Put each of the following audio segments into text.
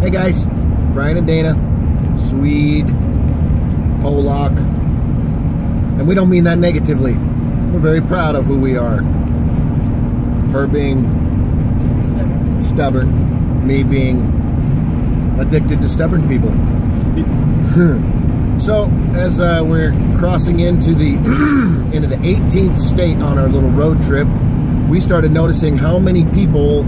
Hey guys, Brian and Dana, Swede, Polak, and we don't mean that negatively. We're very proud of who we are. Her being stubborn, me being addicted to stubborn people. So as we're crossing into the into the 18th state on our little road trip, we started noticing how many people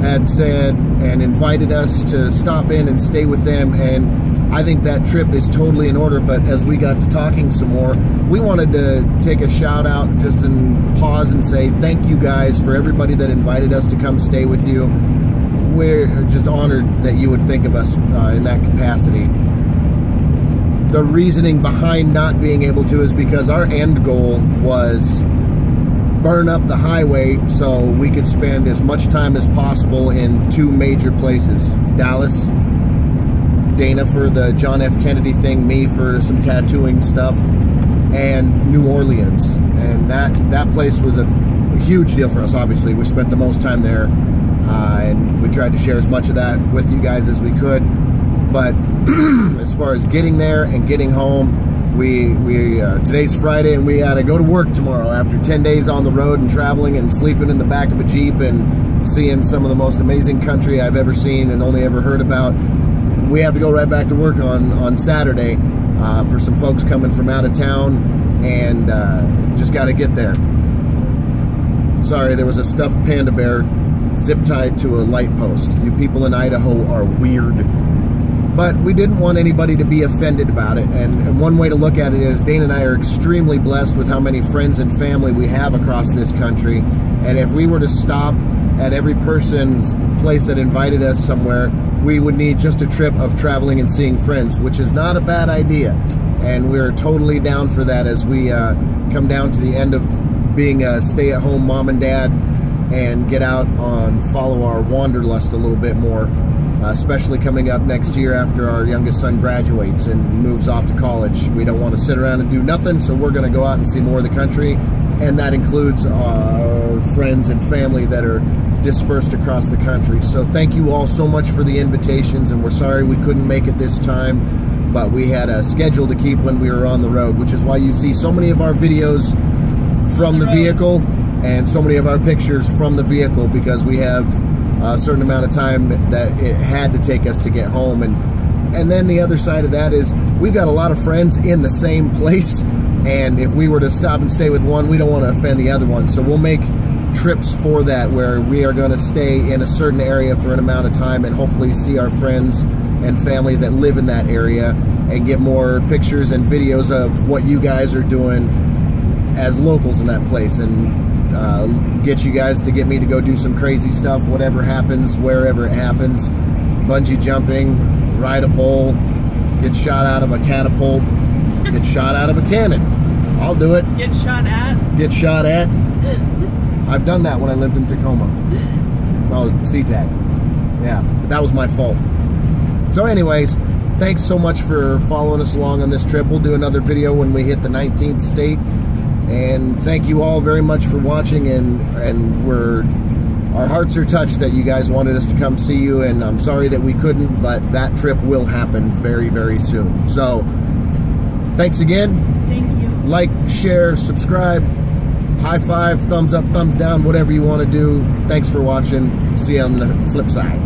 had said and invited us to stop in and stay with them, and I think that trip is totally in order. But as we got to talking some more, we wanted to take a shout out just and pause and say thank you guys for everybody that invited us to come stay with you. We're just honored that you would think of us in that capacity. The reasoning behind not being able to is because our end goal was burn up the highway so we could spend as much time as possible in two major places. Dallas, Dana for the John F. Kennedy thing, me for some tattooing stuff, and New Orleans. And that place was a huge deal for us, obviously. We spent the most time there, and we tried to share as much of that with you guys as we could. But as far as getting there and getting home, today's Friday and we gotta go to work tomorrow after 10 days on the road and traveling and sleeping in the back of a Jeep and seeing some of the most amazing country I've ever seen and only ever heard about. We have to go right back to work on Saturday for some folks coming from out of town, and just got to get there. Sorry, there was a stuffed panda bear zip tied to a light post. You people in Idaho are weird. But we didn't want anybody to be offended about it, and one way to look at it is Dana and I are extremely blessed with how many friends and family we have across this country, and if we were to stop at every person's place that invited us somewhere, we would need just a trip of traveling and seeing friends, which is not a bad idea, and we're totally down for that as we come down to the end of being a stay-at-home mom and dad and get out on follow our wanderlust a little bit more. Especially coming up next year after our youngest son graduates and moves off to college. We don't want to sit around and do nothing, so we're going to go out and see more of the country, and that includes our friends and family that are dispersed across the country. So thank you all so much for the invitations, and we're sorry we couldn't make it this time, but we had a schedule to keep when we were on the road, which is why you see so many of our videos from the vehicle and so many of our pictures from the vehicle, because we have a certain amount of time that it had to take us to get home. And then the other side of that is we've got a lot of friends in the same place, and if we were to stop and stay with one, we don't want to offend the other one. So we'll make trips for that where we are going to stay in a certain area for an amount of time and hopefully see our friends and family that live in that area and get more pictures and videos of what you guys are doing as locals in that place, and get you guys to get me to go do some crazy stuff, whatever happens, wherever it happens. Bungee jumping, ride a bull, get shot out of a catapult, get shot out of a cannon. I'll do it. Get shot at? Get shot at. I've done that when I lived in Tacoma. Well, SeaTac. Yeah, but that was my fault. So anyways, thanks so much for following us along on this trip. We'll do another video when we hit the 19th state. And thank you all very much for watching, and our hearts are touched that you guys wanted us to come see you, and I'm sorry that we couldn't, but that trip will happen very, very soon. So, thanks again. Thank you. Like, share, subscribe, high five, thumbs up, thumbs down, whatever you want to do. Thanks for watching. See you on the flip side.